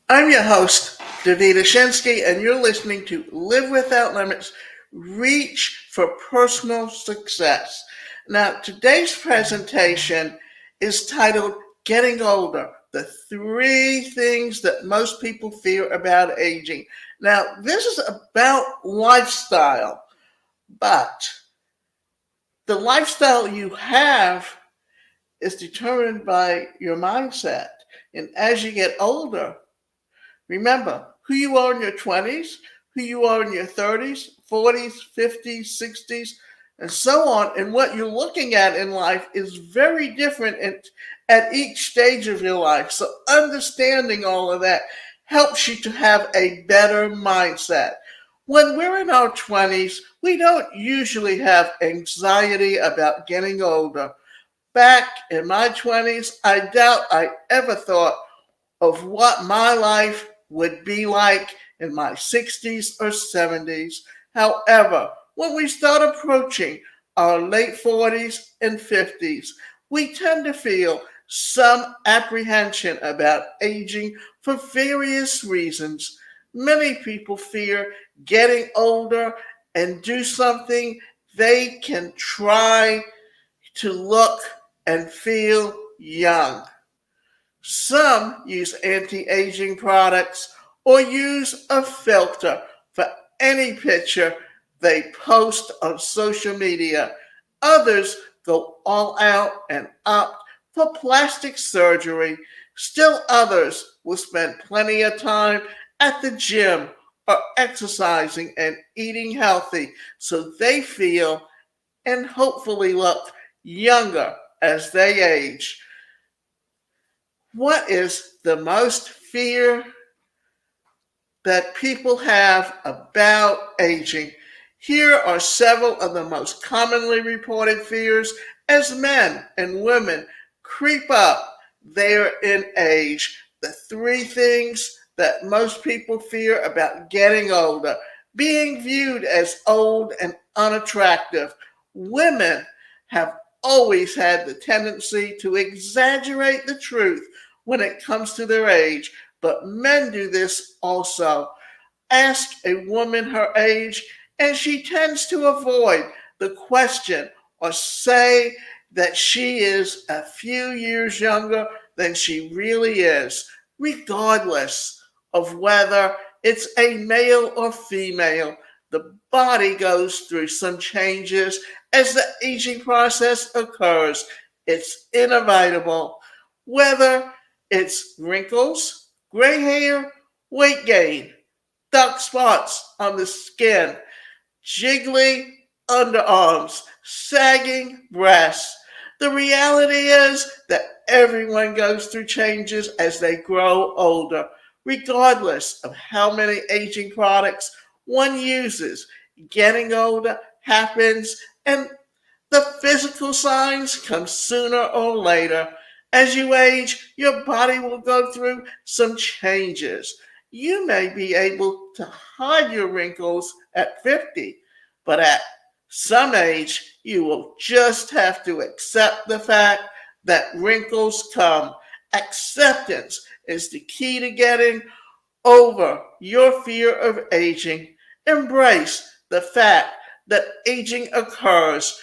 I'm your host, Davida Shensky, and you're listening to Live Without Limits, Reach for Personal Success. Now, today's presentation is titled Getting Older, the three things that most people fear about aging. Now, this is about lifestyle, but the lifestyle you have is determined by your mindset. And as you get older, remember who you are in your 20s, who you are in your 30s, 40s, 50s, 60s, and so on. And what you're looking at in life is very different at each stage of your life. So understanding all of that helps you to have a better mindset. When we're in our 20s, we don't usually have anxiety about getting older. Back in my 20s, I doubt I ever thought of what my life would be like in my 60s or 70s. However, when we start approaching our late 40s and 50s, we tend to feel some apprehension about aging for various reasons. Many people fear getting older and do something they can try to look and feel young. Some use anti-aging products or use a filter for any picture they post on social media. Others go all out and opt for plastic surgery. Still others will spend plenty of time at the gym or exercising and eating healthy so they feel and hopefully look younger as they age. What is the most fear that people have about aging? Here are several of the most commonly reported fears as men and women creep up there in age. The three things that most people fear about getting older: being viewed as old and unattractive. Women have always had the tendency to exaggerate the truth when it comes to their age, but men do this also. Ask a woman her age, and she tends to avoid the question or say that she is a few years younger than she really is, regardless of whether it's a male or female. The body goes through some changes as the aging process occurs. It's inevitable. Whether it's wrinkles, gray hair, weight gain, dark spots on the skin, jiggly underarms, sagging breasts. The reality is that everyone goes through changes as they grow older, regardless of how many aging products one uses. Getting older happens, and the physical signs come sooner or later. As you age, your body will go through some changes. You may be able to hide your wrinkles at 50, but at some age, you will just have to accept the fact that wrinkles come. Acceptance is the key to getting over your fear of aging. Embrace the fact that aging occurs.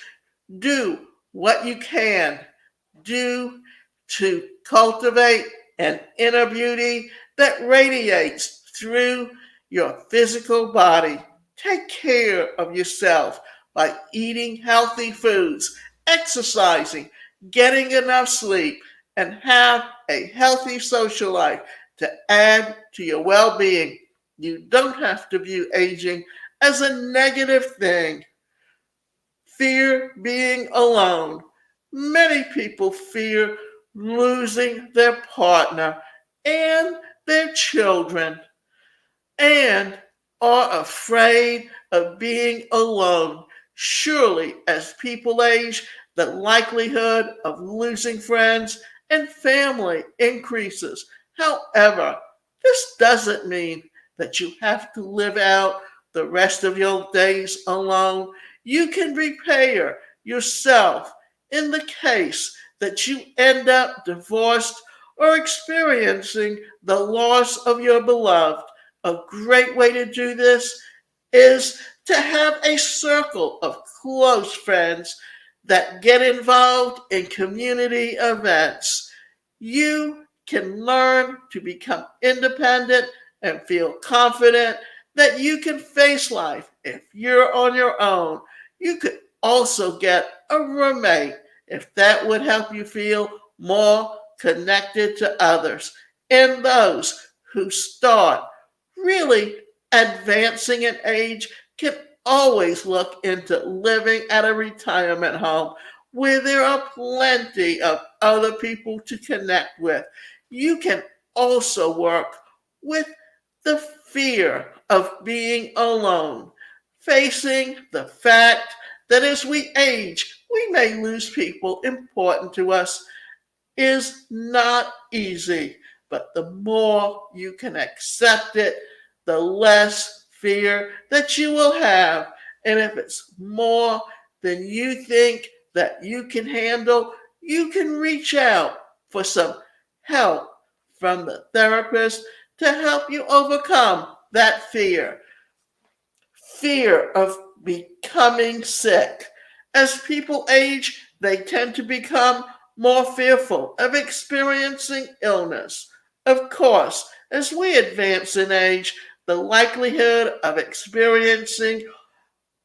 Do what you can do to cultivate an inner beauty that radiates through your physical body. Take care of yourself by eating healthy foods, exercising, getting enough sleep, and have a healthy social life to add to your well being. You don't have to view aging as a negative thing. Fear being alone. Many people fear losing their partner and their children and are afraid of being alone. Surely, as people age, the likelihood of losing friends and family increases. However, this doesn't mean that you have to live out the rest of your days alone. You can repair yourself in the case that you end up divorced or experiencing the loss of your beloved. A great way to do this is to have a circle of close friends that get involved in community events. You can learn to become independent and feel confident that you can face life if you're on your own. You could also get a roommate if that would help you feel more connected to others. And those who start really advancing in age can always look into living at a retirement home where there are plenty of other people to connect with. You can also work with the fear of being alone, facing the fact that as we age, we may lose people important to us is not easy, but the more you can accept it, the less fear that you will have. And if it's more than you think that you can handle, you can reach out for some help from the therapist to help you overcome that fear. Fear of becoming sick. As people age, they tend to become more fearful of experiencing illness. Of course, as we advance in age, the likelihood of experiencing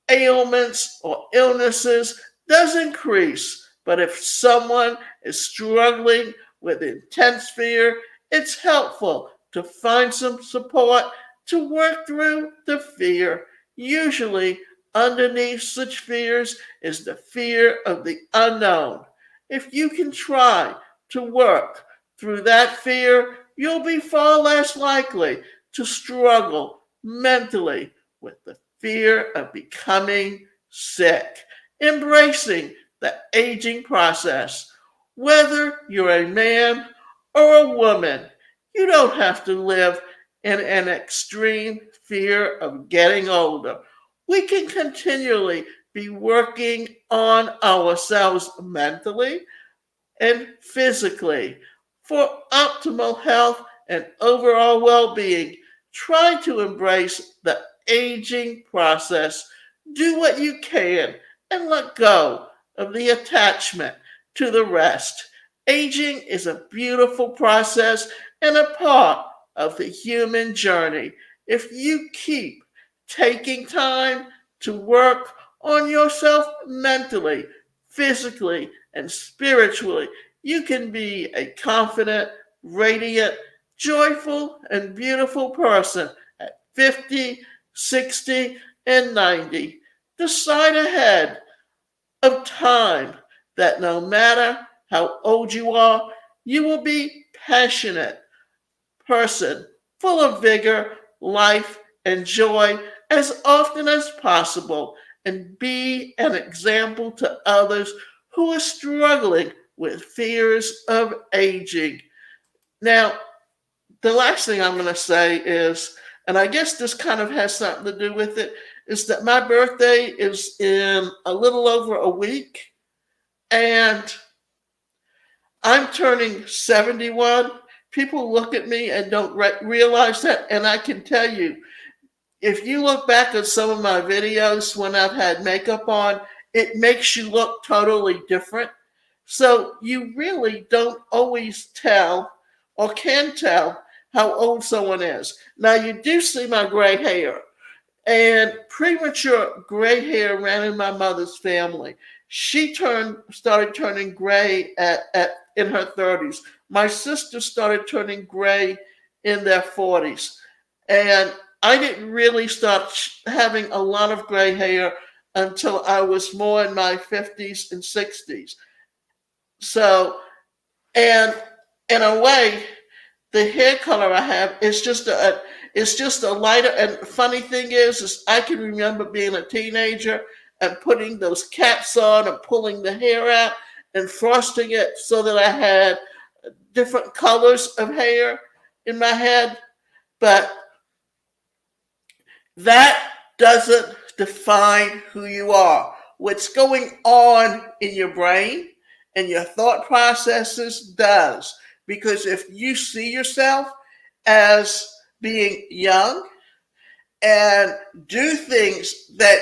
ailments or illnesses does increase. But if someone is struggling with intense fear, it's helpful to find some support to work through the fear. Usually, underneath such fears is the fear of the unknown. If you can try to work through that fear, you'll be far less likely to struggle mentally with the fear of becoming sick. Embracing the aging process. Whether you're a man or a woman, you don't have to live in an extreme fear of getting older. We can continually be working on ourselves mentally and physically for optimal health and overall well being. Try to embrace the aging process. Do what you can and let go of the attachment to the rest. Aging is a beautiful process and a part of the human journey. If you keep taking time to work on yourself mentally, physically, and spiritually, you can be a confident, radiant, joyful, and beautiful person at 50, 60, and 90. Decide ahead of time that no matter how old you are, you will be passionate person, full of vigor, life, and joy as often as possible, and be an example to others who are struggling with fears of aging. Now, the last thing I'm going to say is, and I guess this kind of has something to do with it, is that my birthday is in a little over a week, and I'm turning 71. People look at me and don't realize that, and I can tell you, if you look back at some of my videos when I've had makeup on, it makes you look totally different. So you really don't always tell or can tell how old someone is. Now, you do see my gray hair, and premature gray hair ran in my mother's family. She started turning gray in her 30s. My sister started turning gray in their 40s. And I didn't really start having a lot of gray hair until I was more in my 50s and 60s. So, and in a way, the hair color I have is just a lighter. And funny thing is I can remember being a teenager and putting those caps on and pulling the hair out and frosting it so that I had different colors of hair in my head. But that doesn't define who you are. What's going on in your brain and your thought processes does. Because if you see yourself as being young and do things that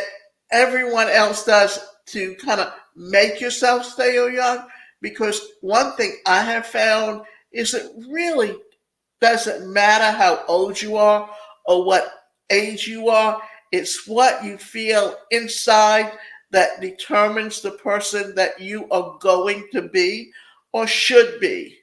everyone else does to kind of make yourself stay young, because one thing I have found is it really doesn't matter how old you are or what age you are. It's what you feel inside that determines the person that you are going to be or should be.